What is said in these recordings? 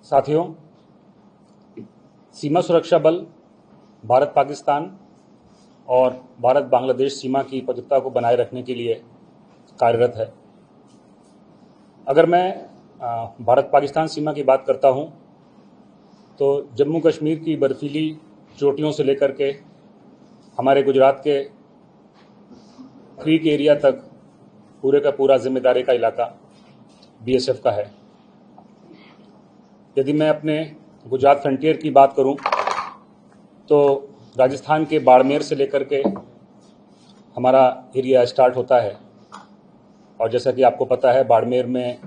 साथियों, सीमा सुरक्षा बल भारत पाकिस्तान और भारत बांग्लादेश सीमा की पवित्रता को बनाए रखने के लिए कार्यरत है। अगर मैं भारत पाकिस्तान सीमा की बात करता हूं तो जम्मू कश्मीर की बर्फीली चोटियों से लेकर के हमारे गुजरात के क्रीक एरिया तक पूरे का पूरा जिम्मेदारी का इलाका बीएसएफ का है। यदि मैं अपने गुजरात फ्रंटियर की बात करूं तो राजस्थान के बाड़मेर से लेकर के हमारा एरिया स्टार्ट होता है और जैसा कि आपको पता है बाड़मेर में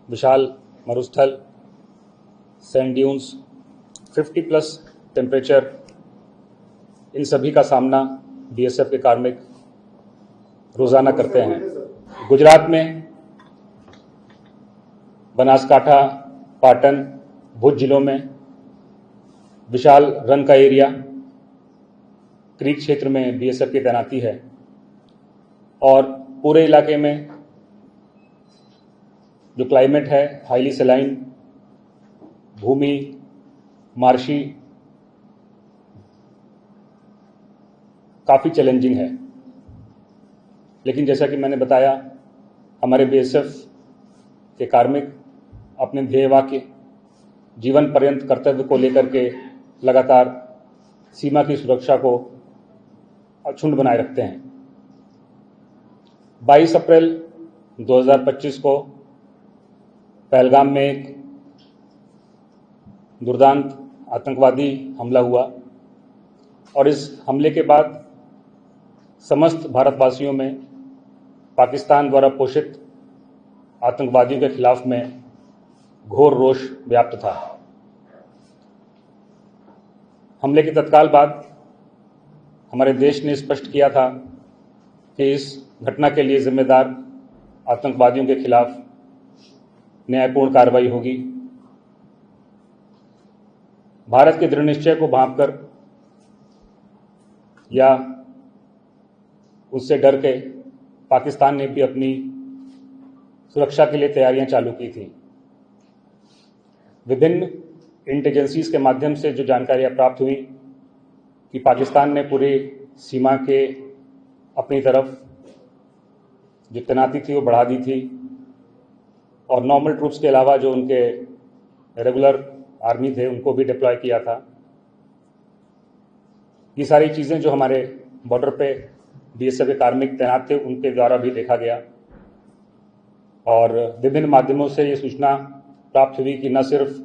विशाल मरुस्थल, सैंड ड्यून्स, 50+ टेम्परेचर, इन सभी का सामना बीएसएफ के कार्मिक रोजाना करते हैं। गुजरात में बनासकांठा, पाटन, भुज जिलों में विशाल रन का एरिया, क्रीक क्षेत्र में बीएसएफ की तैनाती है और पूरे इलाके में जो क्लाइमेट है हाईली सलाइन, भूमि मार्शी, काफ़ी चैलेंजिंग है। लेकिन जैसा कि मैंने बताया, हमारे बीएसएफ के कार्मिक अपने ध्येय वाक्य जीवन पर्यंत कर्तव्य को लेकर के लगातार सीमा की सुरक्षा को अक्षुण्ण बनाए रखते हैं। 22 अप्रैल 2025 को पहलगाम में एक दुर्दांत आतंकवादी हमला हुआ और इस हमले के बाद समस्त भारतवासियों में पाकिस्तान द्वारा पोषित आतंकवादियों के खिलाफ में घोर रोष व्याप्त था। हमले के तत्काल बाद हमारे देश ने स्पष्ट किया था कि इस घटना के लिए जिम्मेदार आतंकवादियों के खिलाफ न्यायपूर्ण कार्रवाई होगी। भारत के दृढ़ निश्चय को भांपकर या उससे डर के पाकिस्तान ने भी अपनी सुरक्षा के लिए तैयारियां चालू की थी। विभिन्न इंटेलिजेंसीज के माध्यम से जो जानकारियां प्राप्त हुई कि पाकिस्तान ने पूरी सीमा के अपनी तरफ जो तैनाती थी वो बढ़ा दी थी और नॉर्मल ट्रूप्स के अलावा जो उनके रेगुलर आर्मी थे उनको भी डिप्लॉय किया था। ये सारी चीज़ें जो हमारे बॉर्डर पे बीएसएफ के कार्मिक तैनात थे उनके द्वारा भी देखा गया और विभिन्न माध्यमों से ये सूचना प्राप्त हुई कि न सिर्फ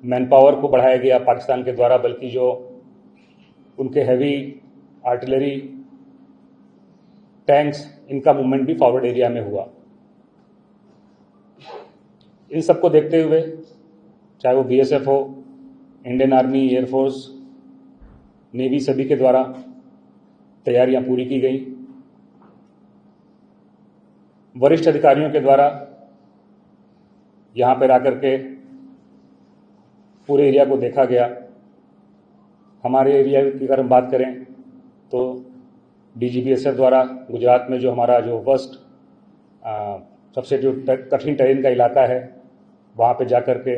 मैन पावर को बढ़ाया गया पाकिस्तान के द्वारा बल्कि जो उनके हैवी आर्टिलरी, टैंक्स, इनका मूवमेंट भी फॉरवर्ड एरिया में हुआ। इन सबको देखते हुए चाहे वो बीएसएफ हो, इंडियन आर्मी, एयरफोर्स, नेवी, सभी के द्वारा तैयारियां पूरी की गई। वरिष्ठ अधिकारियों के द्वारा यहाँ पर आकर के पूरे एरिया को देखा गया। हमारे एरिया की अगर हम बात करें तो डीजीबीएसएफ द्वारा गुजरात में जो हमारा जो वर्स्ट सबसे जो कठिन टेरेन का इलाका है वहाँ पे जाकर के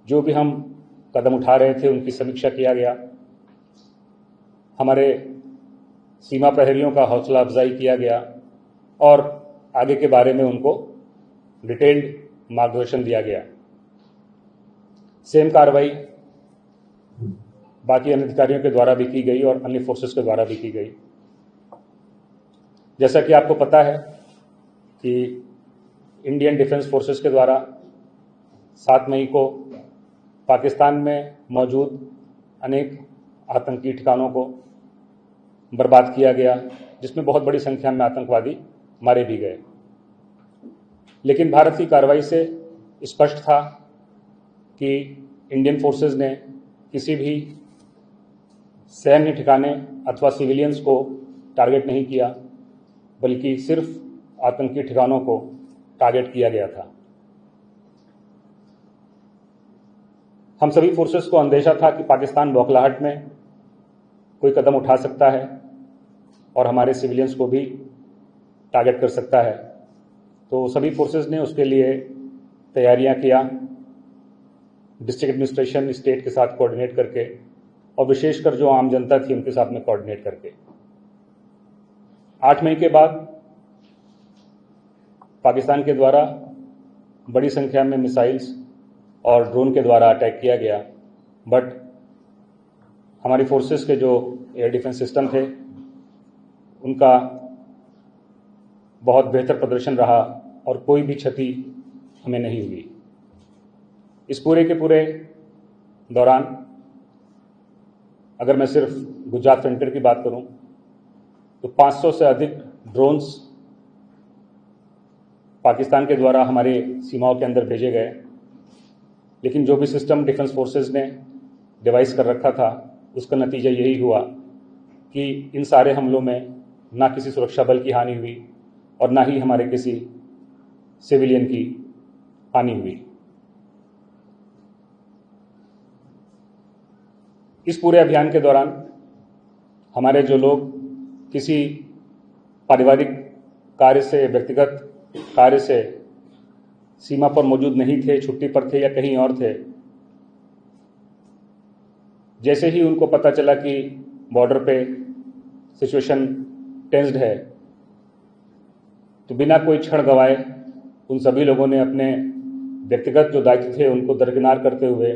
जो भी हम कदम उठा रहे थे उनकी समीक्षा किया गया। हमारे सीमा प्रहरियों का हौसला अफजाई किया गया और आगे के बारे में उनको डिटेल्ड मार्गदर्शन दिया गया। सेम कार्रवाई बाकी अन्य अधिकारियों के द्वारा भी की गई और अन्य फोर्सेस के द्वारा भी की गई। जैसा कि आपको पता है कि इंडियन डिफेंस फोर्सेस के द्वारा 7 मई को पाकिस्तान में मौजूद अनेक आतंकी ठिकानों को बर्बाद किया गया, जिसमें बहुत बड़ी संख्या में आतंकवादी मारे भी गए। लेकिन भारत की कार्रवाई से स्पष्ट था कि इंडियन फोर्सेस ने किसी भी सैन्य ठिकाने अथवा सिविलियंस को टारगेट नहीं किया, बल्कि सिर्फ आतंकी ठिकानों को टारगेट किया गया था। हम सभी फोर्सेस को अंदेशा था कि पाकिस्तान बौखलाहट में कोई कदम उठा सकता है और हमारे सिविलियंस को भी टारगेट कर सकता है। तो सभी फोर्सेस ने उसके लिए तैयारियां किया डिस्ट्रिक्ट एडमिनिस्ट्रेशन स्टेट के साथ कोऑर्डिनेट करके और विशेषकर जो आम जनता थी उनके साथ में कोऑर्डिनेट करके 8 मई के बाद पाकिस्तान के द्वारा बड़ी संख्या में मिसाइल्स और ड्रोन के द्वारा अटैक किया गया, बट हमारी फोर्सेस के जो एयर डिफेंस सिस्टम थे उनका बहुत बेहतर प्रदर्शन रहा और कोई भी क्षति हमें नहीं हुई। इस पूरे के पूरे दौरान अगर मैं सिर्फ गुजरात फ्रंटियर की बात करूं तो 500 से अधिक ड्रोन्स पाकिस्तान के द्वारा हमारे सीमाओं के अंदर भेजे गए, लेकिन जो भी सिस्टम डिफेंस फोर्सेस ने डिवाइस कर रखा था उसका नतीजा यही हुआ कि इन सारे हमलों में ना किसी सुरक्षा बल की हानि हुई और ना ही हमारे किसी सिविलियन की हानि हुई। इस पूरे अभियान के दौरान हमारे जो लोग किसी पारिवारिक कार्य से, व्यक्तिगत कार्य से सीमा पर मौजूद नहीं थे, छुट्टी पर थे या कहीं और थे, जैसे ही उनको पता चला कि बॉर्डर पे सिचुएशन टेंस्ड है तो बिना कोई क्षण गंवाए उन सभी लोगों ने अपने व्यक्तिगत जो दायित्व थे उनको दरकिनार करते हुए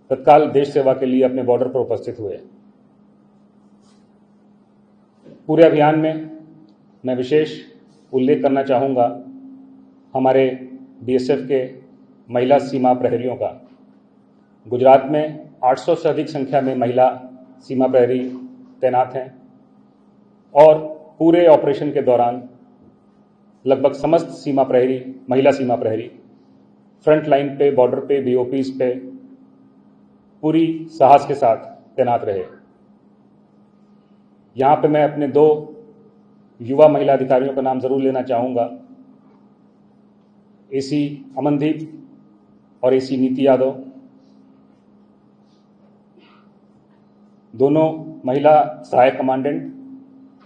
तत्काल देश सेवा के लिए अपने बॉर्डर पर उपस्थित हुए। पूरे अभियान में मैं विशेष उल्लेख करना चाहूँगा हमारे बीएसएफ के महिला सीमा प्रहरियों का। गुजरात में 800 से अधिक संख्या में महिला सीमा प्रहरी तैनात हैं और पूरे ऑपरेशन के दौरान लगभग समस्त सीमा प्रहरी, महिला सीमा प्रहरी फ्रंट लाइन पे, बॉर्डर पे, बीओपीज पे पूरी साहस के साथ तैनात रहे। यहाँ पे मैं अपने 2 युवा महिला अधिकारियों का नाम जरूर लेना चाहूँगा, एसी अमनदीप और एसी नीति यादव। दोनों महिला सहायक कमांडेंट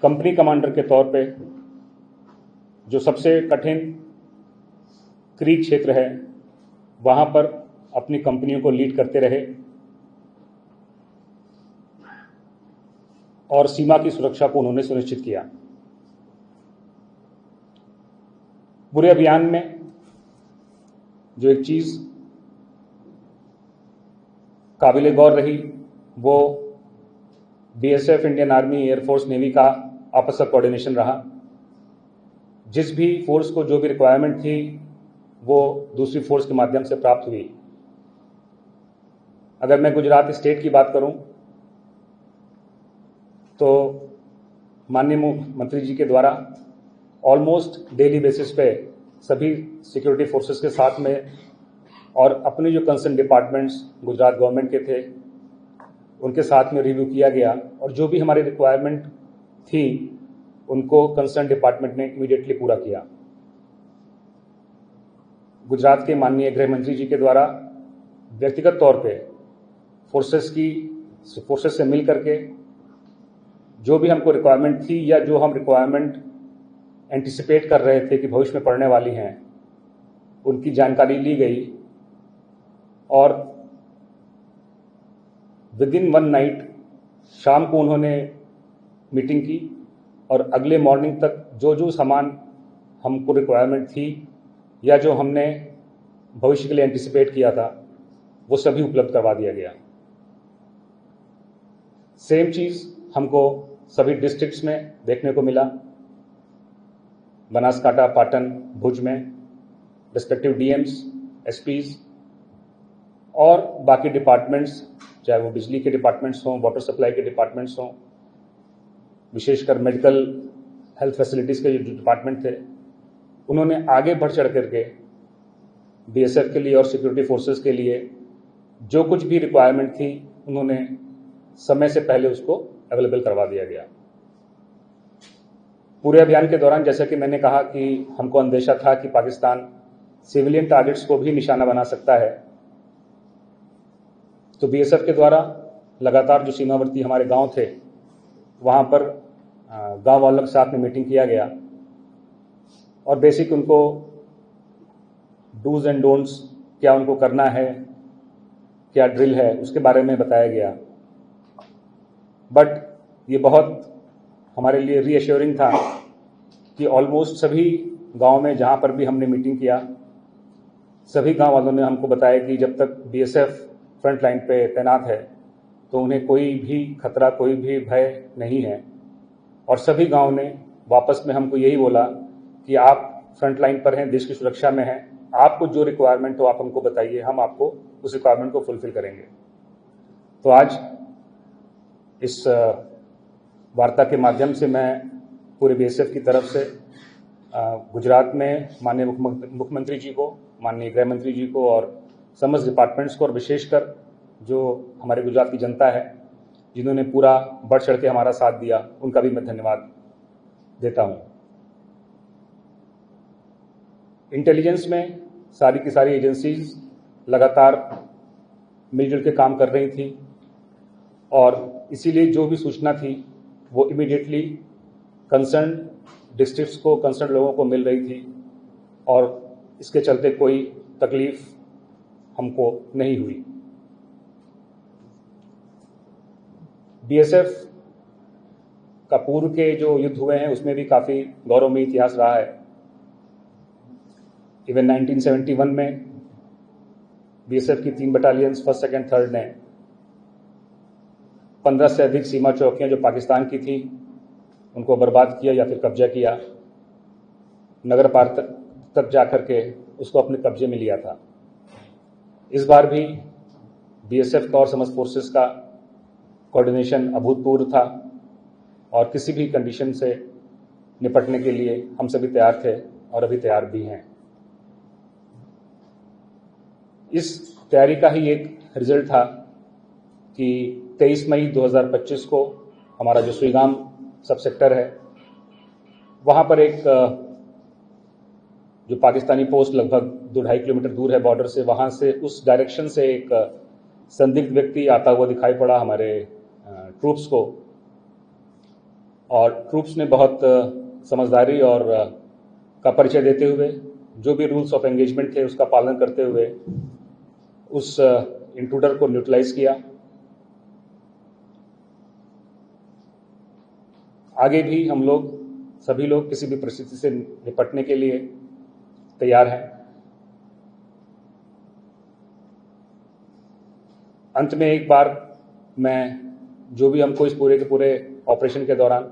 कंपनी कमांडर के तौर पे जो सबसे कठिन क्रीक क्षेत्र है वहाँ पर अपनी कंपनियों को लीड करते रहे और सीमा की सुरक्षा को उन्होंने सुनिश्चित किया। पूरे अभियान में जो एक चीज काबिले गौर रही वो BSF, Indian army, air force, navy का आपस का कोऑर्डिनेशन रहा। जिस भी फोर्स को जो भी रिक्वायरमेंट थी वो दूसरी फोर्स के माध्यम से प्राप्त हुई। अगर मैं गुजरात स्टेट की बात करूं तो माननीय मुख्यमंत्री जी के द्वारा ऑलमोस्ट डेली बेसिस पे सभी सिक्योरिटी फोर्सेस के साथ में और अपने जो कंसर्न डिपार्टमेंट्स गुजरात गवर्नमेंट के थे उनके साथ में रिव्यू किया गया और जो भी हमारी रिक्वायरमेंट थी उनको कंसर्न डिपार्टमेंट ने इमीडिएटली पूरा किया। गुजरात के माननीय गृह मंत्री जी के द्वारा व्यक्तिगत तौर पे फोर्सेस से मिल करके जो भी हमको रिक्वायरमेंट थी या जो हम रिक्वायरमेंट एंटिसिपेट कर रहे थे कि भविष्य में पड़ने वाली हैं उनकी जानकारी ली गई और विद इन 1 नाइट शाम को उन्होंने मीटिंग की और अगले मॉर्निंग तक जो जो सामान हमको रिक्वायरमेंट थी या जो हमने भविष्य के लिए एंटिसिपेट किया था वो सभी उपलब्ध करवा दिया गया। सेम चीज़ हमको सभी डिस्ट्रिक्ट्स में देखने को मिला। बनासकांठा, पाटन, भुज में रिस्पेक्टिव डीएम्स, एसपीज और बाकी डिपार्टमेंट्स, चाहे वो बिजली के डिपार्टमेंट्स हों, वाटर सप्लाई के डिपार्टमेंट्स हों, विशेषकर मेडिकल हेल्थ फैसिलिटीज़ के जो डिपार्टमेंट थे, उन्होंने आगे बढ़ चढ़ करके बीएसएफ के लिए और सिक्योरिटी फोर्सेस के लिए जो कुछ भी रिक्वायरमेंट थी उन्होंने समय से पहले उसको अवेलेबल करवा दिया गया। पूरे अभियान के दौरान जैसा कि मैंने कहा कि हमको अंदेशा था कि पाकिस्तान सिविलियन टारगेट्स को भी निशाना बना सकता है, तो बीएसएफ के द्वारा लगातार जो सीमावर्ती हमारे गांव थे वहां पर गांव वालों के साथ में मीटिंग किया गया और बेसिक उनको डूज एंड डोंट्स क्या उनको करना है, क्या ड्रिल है उसके बारे में बताया गया, बट ये बहुत हमारे लिए रीअश्योरिंग था कि ऑलमोस्ट सभी गांव में जहां पर भी हमने मीटिंग किया, सभी गांव वालों ने हमको बताया कि जब तक बीएसएफ फ्रंट लाइन पे तैनात है तो उन्हें कोई भी खतरा, कोई भी भय नहीं है। और सभी गांव ने वापस में हमको यही बोला कि आप फ्रंट लाइन पर हैं, देश की सुरक्षा में हैं, आपको जो रिक्वायरमेंट हो आप हमको बताइए, हम आपको उस रिक्वायरमेंट को फुलफिल करेंगे। तो आज इस वार्ता के माध्यम से मैं पूरे बीएसएफ की तरफ से गुजरात में माननीय मुख्यमंत्री जी को, माननीय गृह मंत्री जी को और समस्त डिपार्टमेंट्स को, और विशेषकर जो हमारे गुजरात की जनता है जिन्होंने पूरा बढ़ चढ़ के हमारा साथ दिया, उनका भी मैं धन्यवाद देता हूं। इंटेलिजेंस में सारी की सारी एजेंसीज लगातार मिलजुल के काम कर रही थी और इसीलिए जो भी सूचना थी वो इमीडिएटली कंसर्न डिस्ट्रिक्ट्स को, कंसर्न लोगों को मिल रही थी और इसके चलते कोई तकलीफ हमको नहीं हुई। बीएसएफ का पूर्व के जो युद्ध हुए हैं उसमें भी काफ़ी गौरवमयी इतिहास रहा है। इवन 1971 में बीएसएफ की 3 बटालियंस 1st, 2nd, 3rd ने 15 से अधिक सीमा चौकियां जो पाकिस्तान की थी उनको बर्बाद किया या फिर कब्जा किया, नगर पार तक जाकर के उसको अपने कब्जे में लिया था। इस बार भी बीएसएफ का और समस्त फोर्सेस का कोऑर्डिनेशन अभूतपूर्व था और किसी भी कंडीशन से निपटने के लिए हम सभी तैयार थे और अभी तैयार भी हैं। इस तैयारी का ही एक रिजल्ट था कि 23 मई 2025 को हमारा जो सुईगाम सब सेक्टर है वहाँ पर एक जो पाकिस्तानी पोस्ट लगभग 2-2.5 किलोमीटर दूर है बॉर्डर से, वहाँ से उस डायरेक्शन से एक संदिग्ध व्यक्ति आता हुआ दिखाई पड़ा हमारे ट्रूप्स को, और ट्रूप्स ने बहुत समझदारी और का परिचय देते हुए जो भी रूल्स ऑफ एंगेजमेंट थे उसका पालन करते हुए उस इंट्रूडर को न्यूट्रलाइज किया। आगे भी हम लोग सभी लोग किसी भी परिस्थिति से निपटने के लिए तैयार हैं। अंत में एक बार मैं जो भी हमको इस पूरे के पूरे ऑपरेशन के दौरान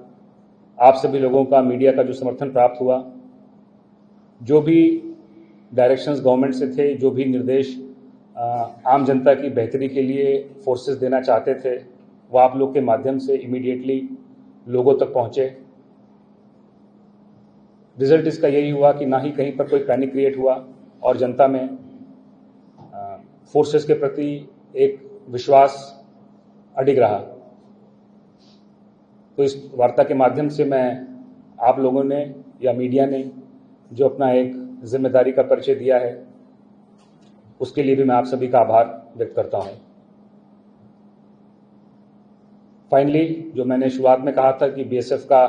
आप सभी लोगों का, मीडिया का जो समर्थन प्राप्त हुआ, जो भी डायरेक्शंस गवर्नमेंट से थे, जो भी निर्देश आम जनता की बेहतरी के लिए फोर्सेस देना चाहते थे, वो आप लोग के माध्यम से इमीडिएटली लोगों तक पहुंचे। रिजल्ट इसका यही हुआ कि ना ही कहीं पर कोई पैनिक क्रिएट हुआ और जनता में फोर्सेस के प्रति एक विश्वास अडिग रहा। तो इस वार्ता के माध्यम से मैं आप लोगों ने या मीडिया ने जो अपना एक जिम्मेदारी का परिचय दिया है उसके लिए भी मैं आप सभी का आभार व्यक्त करता हूं। फाइनली, जो मैंने शुरुआत में कहा था कि बीएसएफ का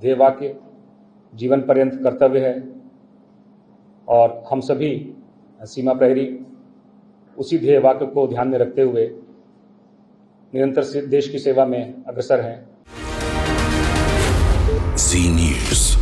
ध्येय वाक्य जीवन पर्यंत कर्तव्य है और हम सभी सीमा प्रहरी उसी ध्येय वाक्य को ध्यान में रखते हुए निरंतर देश की सेवा में अग्रसर हैं। जी न्यूज़।